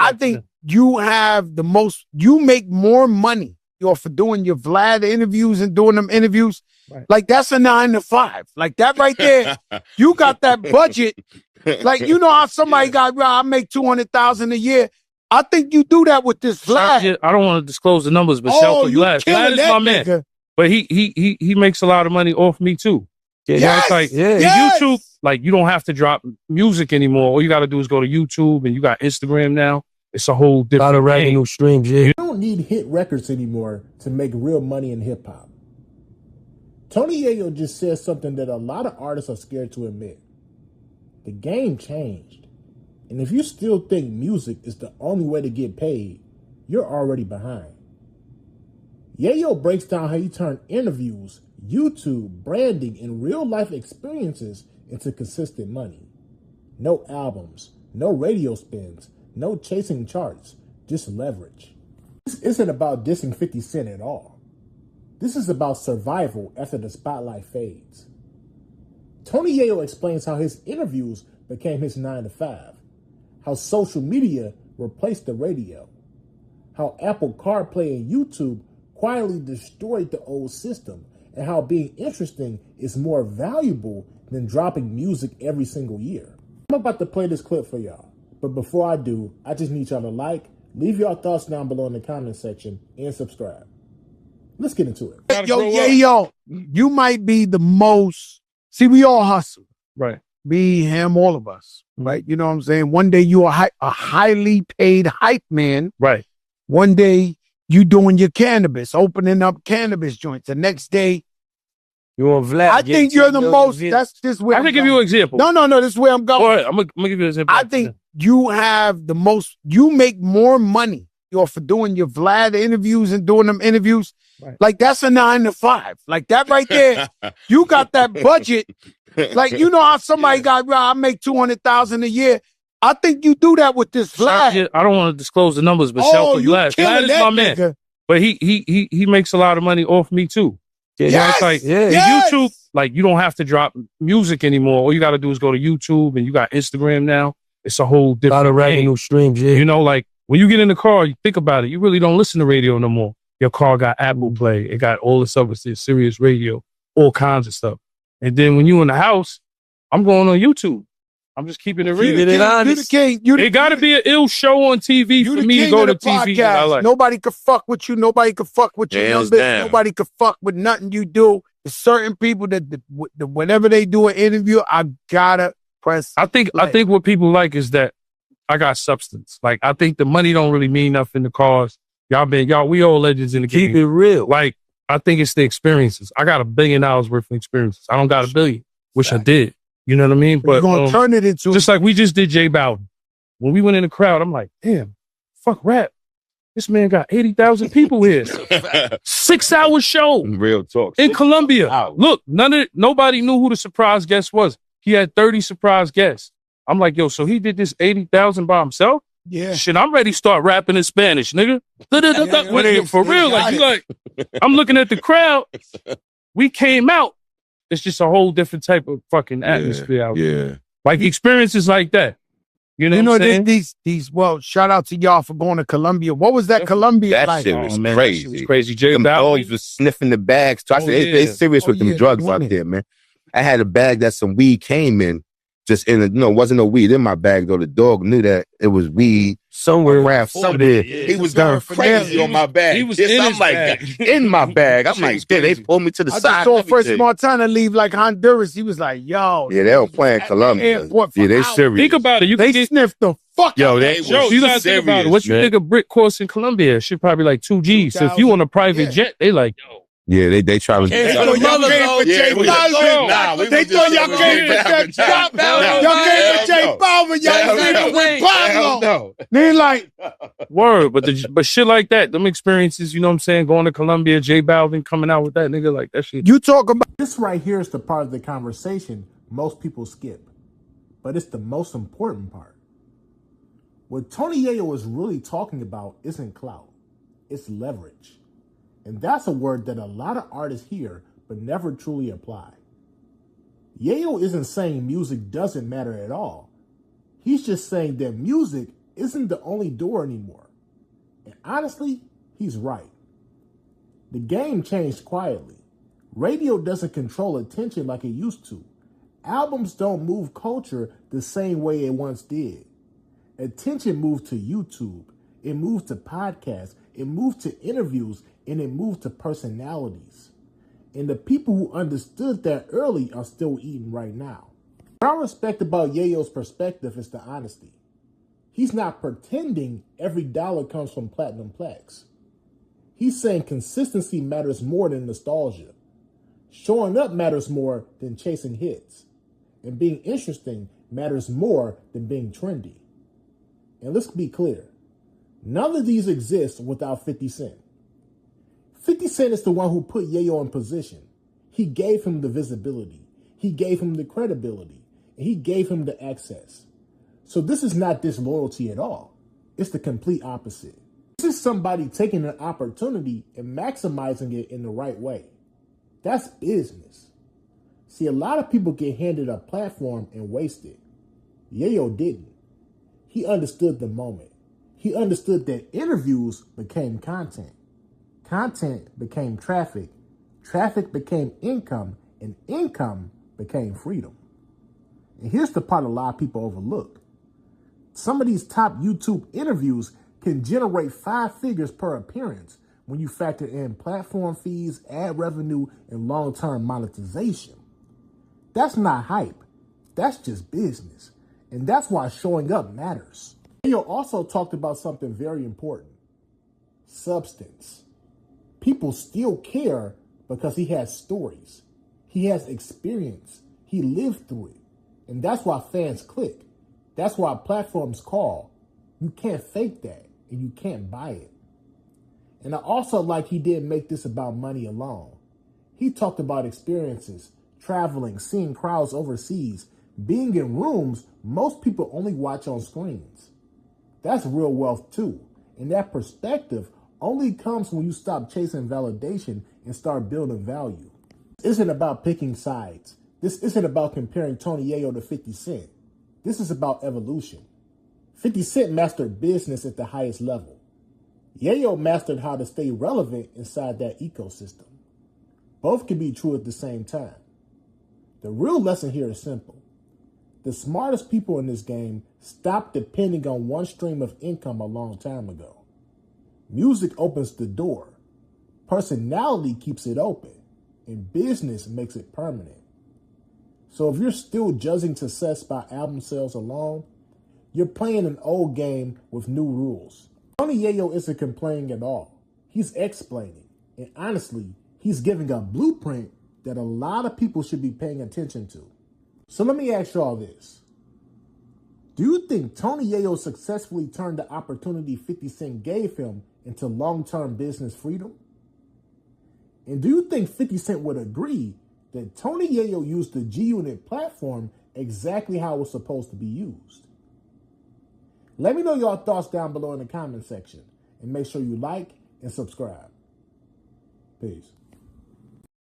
I think you have the most. You make more money, for doing your Vlad interviews and doing them interviews. Right. Like that's a 9 to 5. Like that right there. You got that budget. Like you know how somebody got. I make 200,000 a year. I think you do that with this Vlad. I don't want to disclose the numbers, but Shelter, Vlad is my man. But he makes a lot of money off me too. Yeah, it's like YouTube, like you don't have to drop music anymore. All you got to do is go to YouTube, and you got Instagram now. It's a whole different lot of revenue streams. Yeah, you don't need hit records anymore to make real money in hip hop. Tony Yayo just said something that a lot of artists are scared to admit. The game changed, and if you still think music is the only way to get paid, you're already behind. Yayo breaks down how he turned interviews, YouTube, branding, and real-life experiences into consistent money. No albums, no radio spins, no chasing charts, just leverage. This isn't about dissing 50 Cent at all. This is about survival after the spotlight fades. Tony Yayo explains how his interviews became his 9 to 5, how social media replaced the radio, how Apple CarPlay and YouTube quietly destroyed the old system, and how being interesting is more valuable than dropping music every single year. I'm about to play this clip for y'all, but before I do, I just need y'all to leave your thoughts down below in the comment section, and subscribe. Let's get into it. Yo, you might be the most, see, we all hustle. Right. Me, him, all of us, right? You know what I'm saying? One day you are a highly paid hype man. Right. One day you doing your cannabis, opening up cannabis joints. The next day, you on Vlad. I think you're the most. That's this way. I can give you an example. No, this is where I'm going. All right, I'm gonna give you an example. I think you have the most. You make more money, for doing your Vlad interviews and doing them interviews. Right. Like that's a 9 to 5. Like that right there. You got that budget. Like you know how somebody got. I make 200,000 a year. I think you do that with this Vlad. I don't want to disclose the numbers, but Shelter, Vlad is my man. Nigga. But he makes a lot of money off me too. It's like YouTube, like you don't have to drop music anymore. All you got to do is go to YouTube, and you got Instagram now. It's a whole different lot of revenue streams. Yeah, you know, like when you get in the car, you think about it. You really don't listen to radio no more. Your car got Apple Play, it got all the services, Sirius Radio, all kinds of stuff. And then when you in the house, I'm going on YouTube. I'm just keeping it real. It got to be an ill show on TV for me to go to TV. Like. Nobody could fuck with you. Nobody could fuck with your numbers. Nobody could fuck with nothing you do. There's certain people that whenever they do an interview, I gotta press. I think what people like is that I got substance. Like I think the money don't really mean nothing. The cars, we all legends in the game. Keep it real. Like I think it's the experiences. I got $1 billion worth of experiences. I don't got $1 billion. Wish I did. You know what I mean? But you're gonna turn it into just like we just did J Balvin. When we went in the crowd, I'm like, damn, fuck rap. This man got 80,000 people here. 6-hour show. Real talk. In Colombia. Look, nobody knew who the surprise guest was. He had 30 surprise guests. I'm like, yo, so he did this 80,000 by himself? Yeah. Shit, I'm ready to start rapping in Spanish, nigga. For real, I'm looking at the crowd. We came out. It's just a whole different type of fucking atmosphere out there. Like experiences like that. You know what I'm saying? These shout out to y'all for going to Colombia. What was that Colombia like? Shit was crazy. That shit was crazy. Jay always was sniffing the bags. So I said, it's serious with them drugs out there, man. I had a bag that some weed came in. Just wasn't no weed in my bag though. The dog knew that it was weed somewhere around somewhere. He was going crazy on my bag. He was in his bag. In my bag. I'm like, they pulled me to the side. I just saw First Montana leave like Honduras. He was like, yo. Yeah, they were playing Colombia. Yeah, they serious. Think about it. They sniffed the fuck out. You gotta think about it. What you think a brick costs in Colombia? Shit probably like 2 G's. So if you on a private jet, they like, yo. Yeah, they try to. They thought y'all came for J Balvin. They thought y'all came for J Balvin. Y'all came for J Balvin. Y'all came with Pablo. They like word, but shit like that, them experiences. You know what I'm saying? Going to Colombia, J Balvin coming out with that nigga like that shit. You talk about this right here is the part of the conversation most people skip, but it's the most important part. What Tony Yayo is really talking about isn't clout; it's leverage. And that's a word that a lot of artists hear but never truly apply. Yayo isn't saying music doesn't matter at all. He's just saying that music isn't the only door anymore. And honestly, he's right. The game changed quietly. Radio doesn't control attention like it used to. Albums don't move culture the same way it once did. Attention moved to YouTube. It moved to podcasts. It moved to interviews. And it moved to personalities. And the people who understood that early are still eating right now. What I respect about Yayo's perspective is the honesty. He's not pretending every dollar comes from platinum plaques. He's saying consistency matters more than nostalgia. Showing up matters more than chasing hits. And being interesting matters more than being trendy. And let's be clear. None of these exist without 50 Cent. 50 Cent is the one who put Yayo in position. He gave him the visibility. He gave him the credibility. And he gave him the access. So this is not disloyalty at all. It's the complete opposite. This is somebody taking an opportunity and maximizing it in the right way. That's business. See, a lot of people get handed a platform and waste it. Yayo didn't. He understood the moment. He understood that interviews became content. Content became traffic. Traffic became income. And income became freedom. And here's the part a lot of people overlook. Some of these top YouTube interviews can generate 5 figures per appearance when you factor in platform fees, ad revenue, and long-term monetization. That's not hype. That's just business. And that's why showing up matters. Yayo also talked about something very important. Substance. People still care because he has stories. He has experience. He lived through it. And that's why fans click. That's why platforms call. You can't fake that, and you can't buy it. And I also like he didn't make this about money alone. He talked about experiences, traveling, seeing crowds overseas, being in rooms most people only watch on screens. That's real wealth too. And that perspective only comes when you stop chasing validation and start building value. This isn't about picking sides. This isn't about comparing Tony Yayo to 50 Cent. This is about evolution. 50 Cent mastered business at the highest level. Yayo mastered how to stay relevant inside that ecosystem. Both can be true at the same time. The real lesson here is simple. The smartest people in this game stopped depending on one stream of income a long time ago. Music opens the door. Personality keeps it open. And business makes it permanent. So if you're still judging success by album sales alone, you're playing an old game with new rules. Tony Yayo isn't complaining at all. He's explaining. And honestly, he's giving a blueprint that a lot of people should be paying attention to. So let me ask y'all this. Do you think Tony Yayo successfully turned the opportunity 50 Cent gave him into long-term business freedom? And do you think 50 Cent would agree that Tony Yayo used the G-Unit platform exactly how it was supposed to be used? Let me know your thoughts down below in the comment section. And make sure you like and subscribe. Peace.